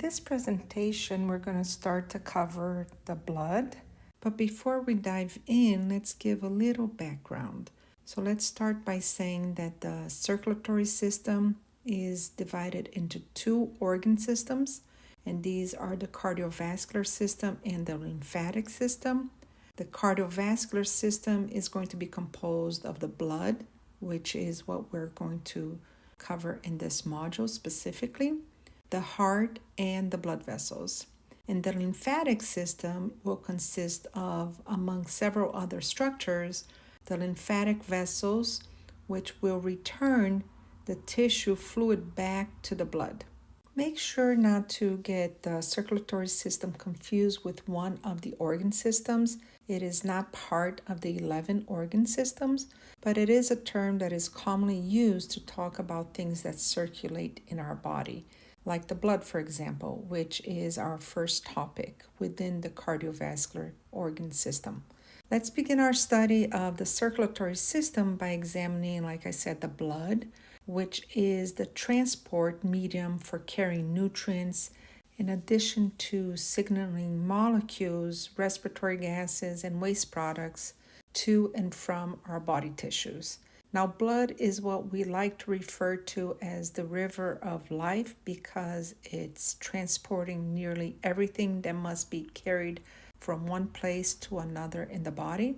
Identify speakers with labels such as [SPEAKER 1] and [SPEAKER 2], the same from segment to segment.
[SPEAKER 1] this presentation, we're going to start to cover the blood. But before we dive in, let's give a little background. So let's start by saying that the circulatory system is divided into two organ systems, and these are the cardiovascular system and the lymphatic system. The cardiovascular system is going to be composed of the blood, which is what we're going to cover in this module specifically, the heart, and the blood vessels. And the lymphatic system will consist of, among several other structures, the lymphatic vessels, which will return the tissue fluid back to the blood. Make sure not to get the circulatory system confused with one of the organ systems. It is not part of the 11 organ systems, but it is a term that is commonly used to talk about things that circulate in our body, like the blood, for example, which is our first topic within the cardiovascular organ system. Let's begin our study of the circulatory system by examining, like I said, the blood, which is the transport medium for carrying nutrients, in addition to signaling molecules, respiratory gases, and waste products to and from our body tissues. Now, blood is what we like to refer to as the river of life because it's transporting nearly everything that must be carried from one place to another in the body.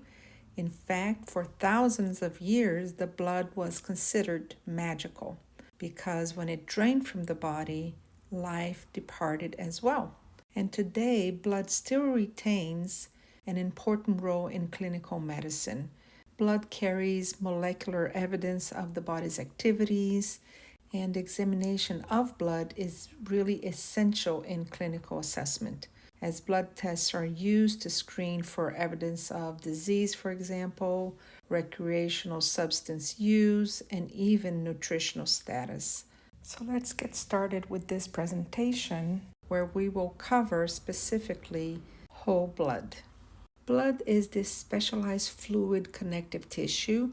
[SPEAKER 1] In fact, for thousands of years, the blood was considered magical because when it drained from the body, life departed as well. And today, blood still retains an important role in clinical medicine. Blood carries molecular evidence of the body's activities, and examination of blood is really essential in clinical assessment, as blood tests are used to screen for evidence of disease, for example, recreational substance use, and even nutritional status. So let's get started with this presentation where we will cover specifically whole blood. Blood is this specialized fluid connective tissue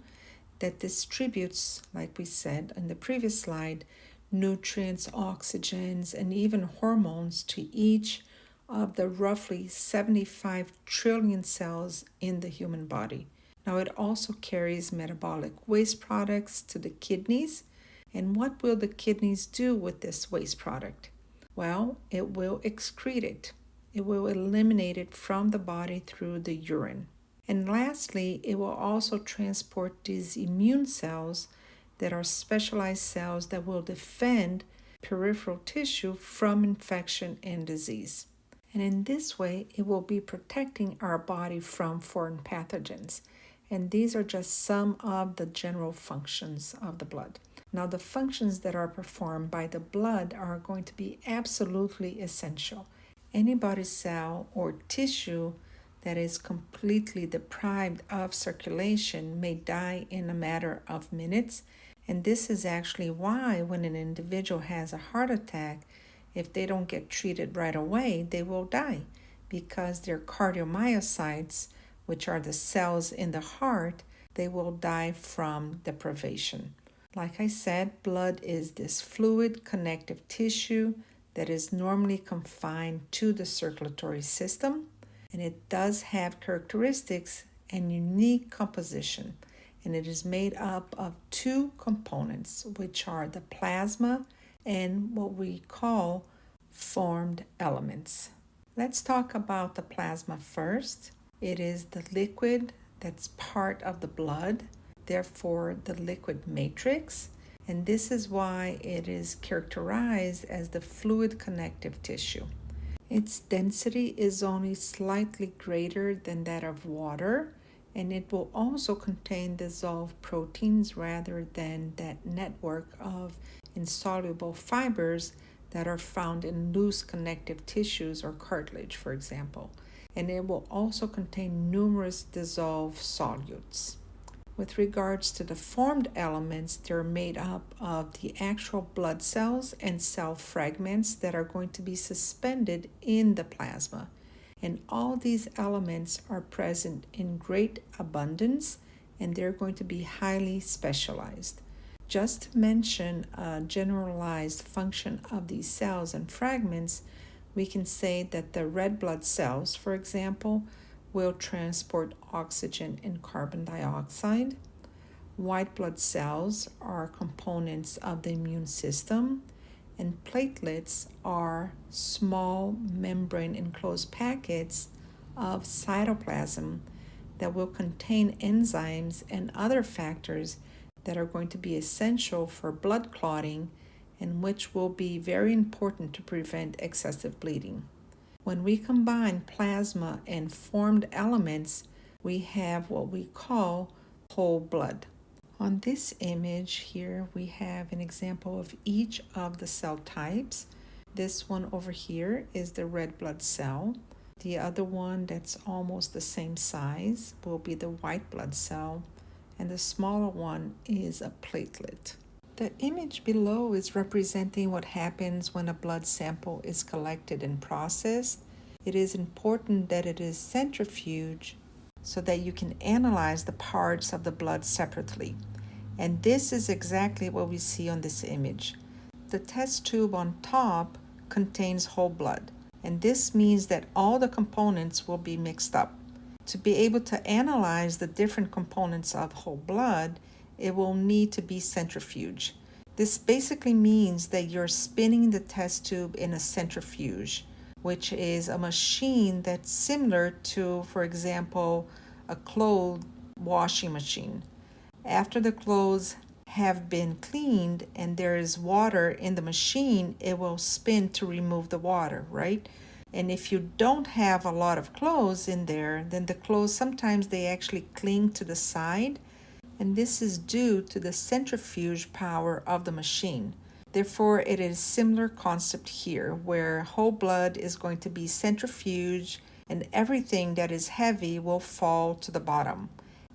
[SPEAKER 1] that distributes, like we said in the previous slide, nutrients, oxygens, and even hormones to each of the roughly 75 trillion cells in the human body. Now, it also carries metabolic waste products to the kidneys. And what will the kidneys do with this waste product? Well, it will excrete it. It will eliminate it from the body through the urine. And lastly, it will also transport these immune cells that are specialized cells that will defend peripheral tissue from infection and disease. And in this way, it will be protecting our body from foreign pathogens. And these are just some of the general functions of the blood. Now, the functions that are performed by the blood are going to be absolutely essential. Any body cell or tissue that is completely deprived of circulation may die in a matter of minutes. And this is actually why when an individual has a heart attack, if they don't get treated right away, they will die because their cardiomyocytes, which are the cells in the heart, they will die from deprivation. Like I said, blood is this fluid connective tissue that is normally confined to the circulatory system, and it does have characteristics and unique composition, and it is made up of two components, which are the plasma and what we call formed elements. Let's talk about the plasma first. It is the liquid that's part of the blood, therefore the liquid matrix, and this is why it is characterized as the fluid connective tissue. Its density is only slightly greater than that of water, and it will also contain dissolved proteins rather than that network of insoluble fibers that are found in loose connective tissues or cartilage, for example. And it will also contain numerous dissolved solutes. With regards to the formed elements, they're made up of the actual blood cells and cell fragments that are going to be suspended in the plasma. And all these elements are present in great abundance, and they're going to be highly specialized. Just to mention a generalized function of these cells and fragments, we can say that the red blood cells, for example, will transport oxygen and carbon dioxide. White blood cells are components of the immune system, and platelets are small membrane enclosed packets of cytoplasm that will contain enzymes and other factors that are going to be essential for blood clotting and which will be very important to prevent excessive bleeding. When we combine plasma and formed elements, we have what we call whole blood. On this image here, we have an example of each of the cell types. This one over here is the red blood cell. The other one that's almost the same size will be the white blood cell, and the smaller one is a platelet. The image below is representing what happens when a blood sample is collected and processed. It is important that it is centrifuged so that you can analyze the parts of the blood separately. And this is exactly what we see on this image. The test tube on top contains whole blood, and this means that all the components will be mixed up. To be able to analyze the different components of whole blood, it will need to be centrifuge. This basically means that you're spinning the test tube in a centrifuge, which is a machine that's similar to, for example, a clothes washing machine. After the clothes have been cleaned and there is water in the machine, it will spin to remove the water, right? And if you don't have a lot of clothes in there, then the clothes sometimes they actually cling to the side, and this is due to the centrifuge power of the machine. Therefore, it is a similar concept here, where whole blood is going to be centrifuged and everything that is heavy will fall to the bottom.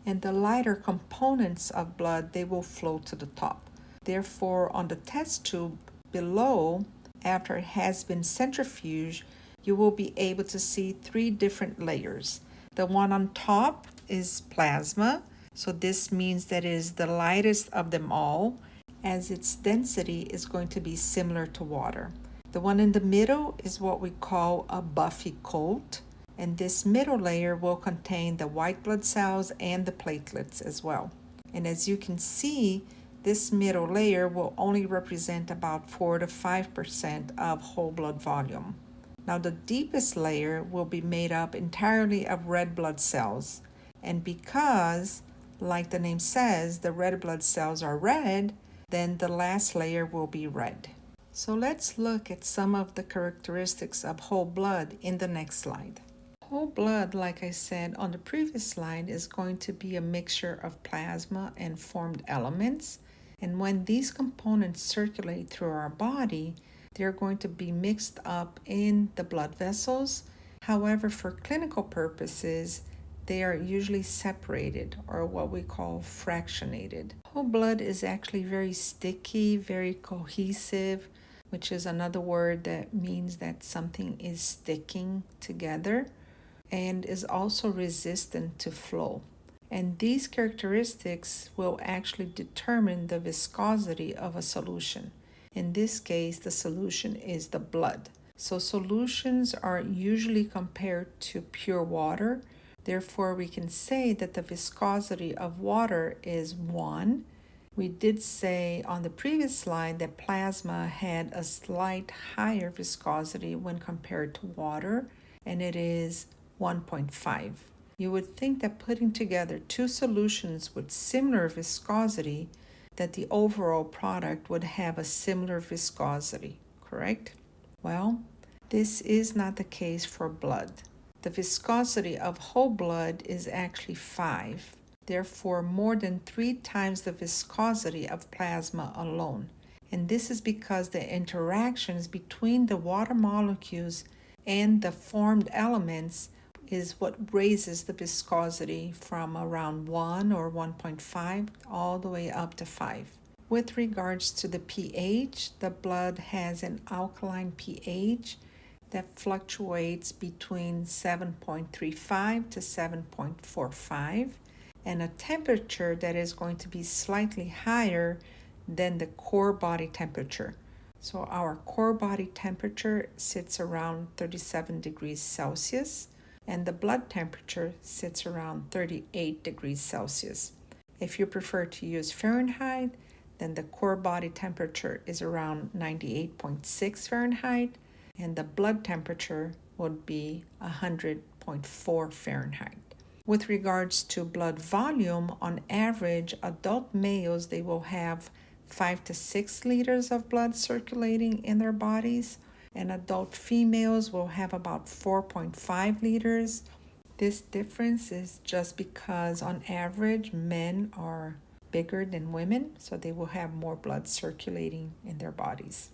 [SPEAKER 1] And the lighter components of blood, they will flow to the top. Therefore, on the test tube below, after it has been centrifuged, you will be able to see 3 different layers. The one on top is plasma, so this means that it is the lightest of them all, as its density is going to be similar to water. The one in the middle is what we call a buffy coat, and this middle layer will contain the white blood cells and the platelets as well. And as you can see, this middle layer will only represent about 4 to 5% of whole blood volume. Now, the deepest layer will be made up entirely of red blood cells. And because, like the name says, the red blood cells are red, then the last layer will be red. So let's look at some of the characteristics of whole blood in the next slide. Whole blood, like I said on the previous slide, is going to be a mixture of plasma and formed elements. And when these components circulate through our body, they're going to be mixed up in the blood vessels. However, for clinical purposes, they are usually separated, or what we call fractionated. Whole blood is actually very sticky, very cohesive, which is another word that means that something is sticking together, and is also resistant to flow. And these characteristics will actually determine the viscosity of a solution. In this case, the solution is the blood. So solutions are usually compared to pure water. Therefore, we can say that the viscosity of water is 1. We did say on the previous slide that plasma had a slight higher viscosity when compared to water, and it is 1.5. You would think that putting together 2 solutions with similar viscosity, that the overall product would have a similar viscosity, correct? Well, this is not the case for blood. The viscosity of whole blood is actually 5, therefore more than 3 times the viscosity of plasma alone. And this is because the interactions between the water molecules and the formed elements is what raises the viscosity from around 1 or 1.5 all the way up to 5. With regards to the pH, the blood has an alkaline pH that fluctuates between 7.35 to 7.45, and a temperature that is going to be slightly higher than the core body temperature. So our core body temperature sits around 37 degrees Celsius, and the blood temperature sits around 38 degrees Celsius. If you prefer to use Fahrenheit, then the core body temperature is around 98.6 Fahrenheit, and the blood temperature would be 100.4 Fahrenheit. With regards to blood volume, on average, adult males, they will have 5 to 6 liters of blood circulating in their bodies, and adult females will have about 4.5 liters. This difference is just because on average men are bigger than women, so they will have more blood circulating in their bodies.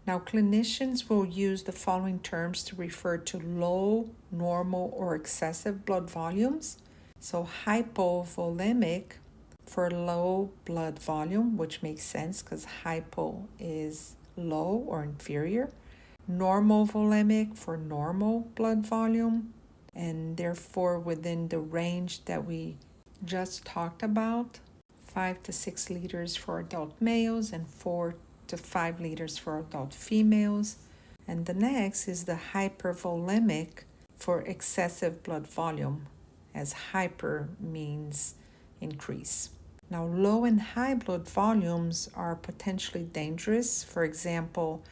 [SPEAKER 1] Now, clinicians will use the following terms to refer to low, normal, or excessive blood volumes. So hypovolemic for low blood volume, which makes sense because hypo is low or inferior. Normal volemic for normal blood volume, and therefore within the range that we just talked about, 5 to 6 liters for adult males and 4 to 5 liters for adult females. And the next is the hypervolemic for excessive blood volume, as hyper means increase. Now, low and high blood volumes are potentially dangerous. For example,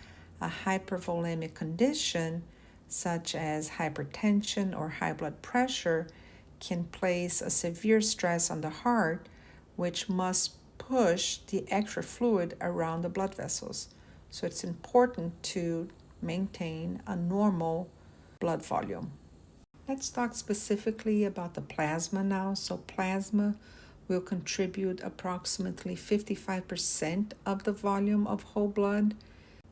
[SPEAKER 1] a hypervolemic condition such as hypertension or high blood pressure can place a severe stress on the heart, which must push the extra fluid around the blood vessels. So it's important to maintain a normal blood volume. Let's talk specifically about the plasma now. So plasma will contribute approximately 55% of the volume of whole blood,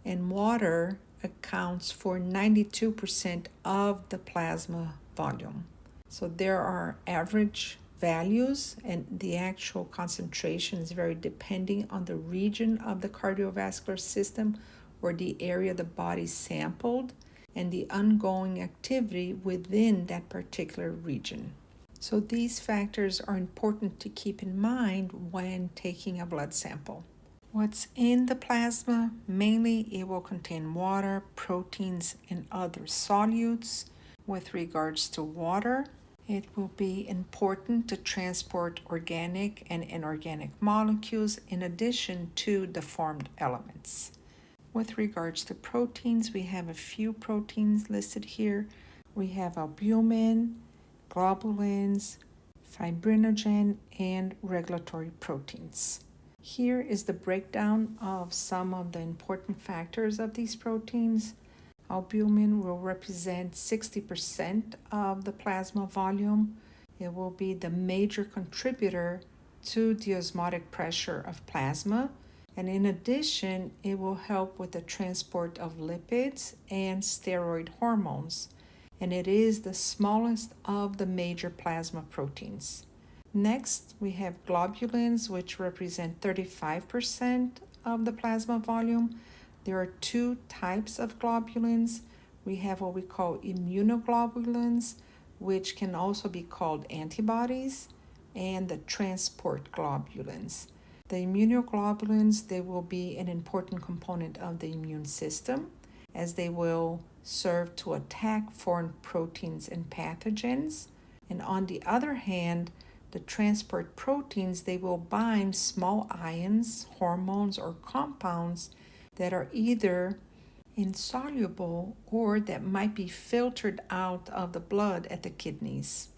[SPEAKER 1] and water accounts for 92% of the plasma volume. So there are average values, and the actual concentration is very depending on the region of the cardiovascular system or the area the body sampled and the ongoing activity within that particular region. So these factors are important to keep in mind when taking a blood sample. What's in the plasma? Mainly it will contain water, proteins, and other solutes. With regards to water, it will be important to transport organic and inorganic molecules in addition to the formed elements. With regards to proteins, we have a few proteins listed here. We have albumin, globulins, fibrinogen, and regulatory proteins. Here is the breakdown of some of the important factors of these proteins. Albumin will represent 60% of the plasma volume. It will be the major contributor to the osmotic pressure of plasma, and in addition, it will help with the transport of lipids and steroid hormones, and it is the smallest of the major plasma proteins. Next, we have globulins, which represent 35% of the plasma volume. There are two types of globulins. We have what we call immunoglobulins, which can also be called antibodies, and the transport globulins. The immunoglobulins, they will be an important component of the immune system, as they will serve to attack foreign proteins and pathogens. And on the other hand, the transport proteins, they will bind small ions, hormones, or compounds that are either insoluble or that might be filtered out of the blood at the kidneys.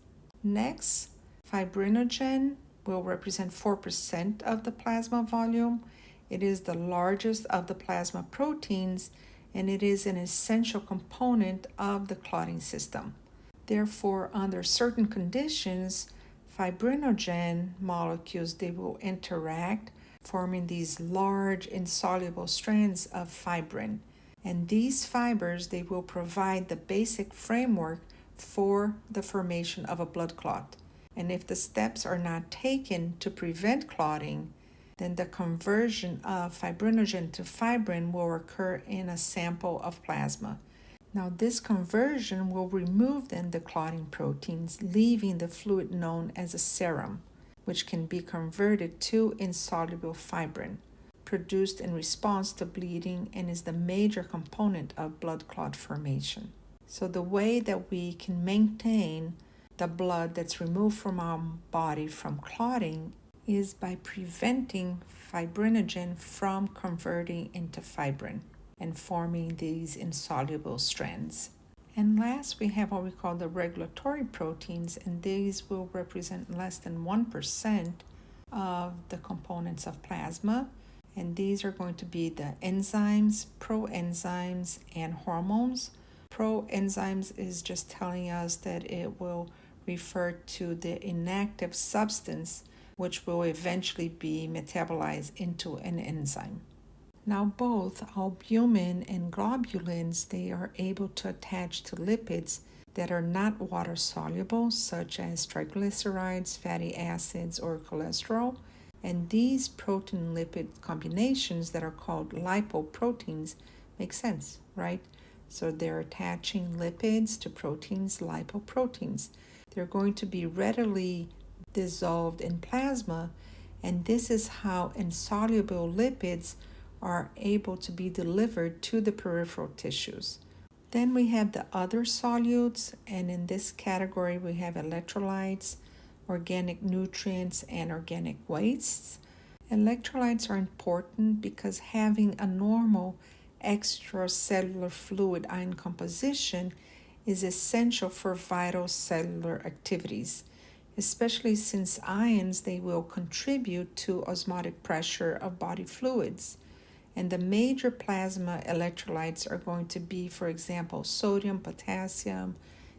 [SPEAKER 1] Next, fibrinogen will represent 4% of the plasma volume. It is the largest of the plasma proteins, and it is an essential component of the clotting system. Therefore, under certain conditions, fibrinogen molecules, they will interact, forming these large insoluble strands of fibrin. And these fibers, they will provide the basic framework for the formation of a blood clot. And if the steps are not taken to prevent clotting, then the conversion of fibrinogen to fibrin will occur in a sample of plasma. Now, this conversion will remove then the clotting proteins, leaving the fluid known as a serum, which can be converted to insoluble fibrin. produced in response to bleeding and is the major component of blood clot formation. So the way that we can maintain the blood that's removed from our body from clotting is by preventing fibrinogen from converting into fibrin and forming these insoluble strands. And last, we have what we call the regulatory proteins, and these will represent less than 1% of the components of plasma. And these are going to be the enzymes, proenzymes, and hormones. Proenzymes is just telling us that it will refer to the inactive substance which will eventually be metabolized into an enzyme. Now both albumin and globulins, they are able to attach to lipids that are not water soluble, such as triglycerides, fatty acids, or cholesterol. And these protein lipid combinations that are called lipoproteins make sense, right? So they're attaching lipids to proteins, lipoproteins. They're going to be readily dissolved in plasma, and this is how insoluble lipids are able to be delivered to the peripheral tissues. Then we have the other solutes, and in this category we have electrolytes, organic nutrients, and organic wastes. Electrolytes are important because having a normal extracellular fluid ion composition is essential for vital cellular activities, especially since ions, they will contribute to osmotic pressure of body fluids. And the major plasma electrolytes are going to be, for example, sodium, potassium,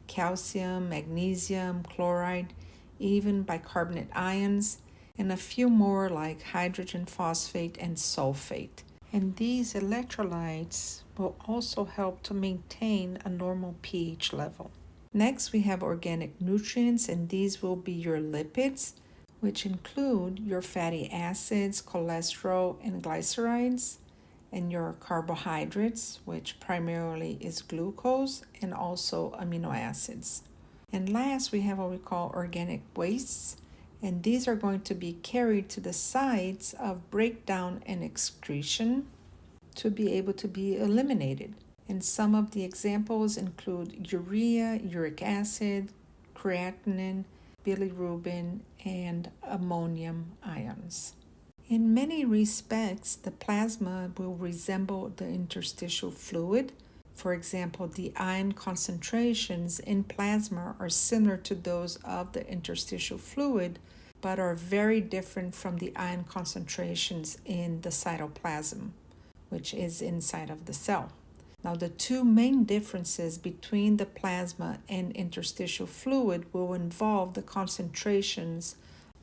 [SPEAKER 1] calcium, magnesium, chloride, even bicarbonate ions, and a few more like hydrogen phosphate and sulfate. And these electrolytes will also help to maintain a normal pH level. Next, we have organic nutrients, and these will be your lipids, which include your fatty acids, cholesterol, and glycerides, and your carbohydrates, which primarily is glucose and also amino acids. And last, we have what we call organic wastes, and these are going to be carried to the sites of breakdown and excretion to be able to be eliminated. And some of the examples include urea, uric acid, creatinine, bilirubin, and ammonium ions. In many respects, the plasma will resemble the interstitial fluid. For example, the ion concentrations in plasma are similar to those of the interstitial fluid, but are very different from the ion concentrations in the cytoplasm, which is inside of the cell. Now, the two main differences between the plasma and interstitial fluid will involve the concentrations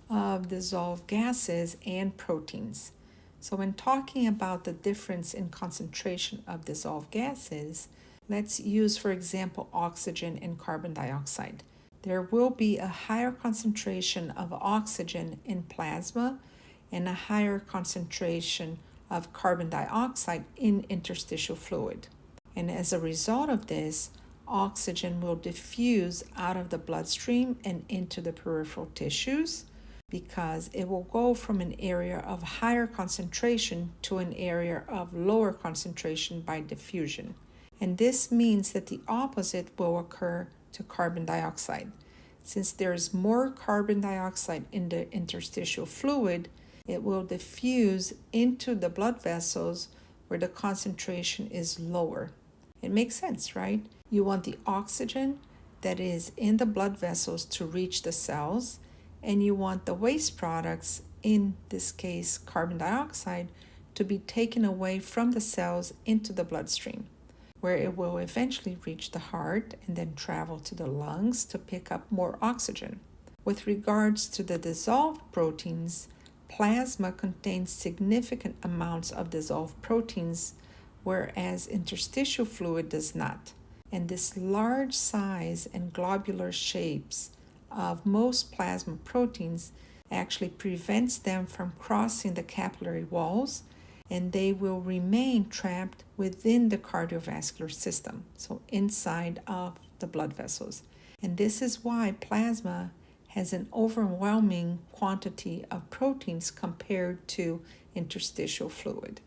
[SPEAKER 1] of dissolved gases and proteins. So when talking about the difference in concentration of dissolved gases, let's use, for example, oxygen and carbon dioxide. There will be a higher concentration of oxygen in plasma and a higher concentration of carbon dioxide in interstitial fluid. And as a result of this, oxygen will diffuse out of the bloodstream and into the peripheral tissues, because it will go from an area of higher concentration to an area of lower concentration by diffusion. And this means that the opposite will occur to carbon dioxide. Since there is more carbon dioxide in the interstitial fluid, it will diffuse into the blood vessels where the concentration is lower. It makes sense, right? You want the oxygen that is in the blood vessels to reach the cells, and you want the waste products, in this case carbon dioxide, to be taken away from the cells into the bloodstream, where it will eventually reach the heart and then travel to the lungs to pick up more oxygen. With regards to the dissolved proteins, plasma contains significant amounts of dissolved proteins, whereas interstitial fluid does not. And this large size and globular shapes of most plasma proteins actually prevents them from crossing the capillary walls, and they will remain trapped within the cardiovascular system, so inside of the blood vessels. And this is why plasma has an overwhelming quantity of proteins compared to interstitial fluid.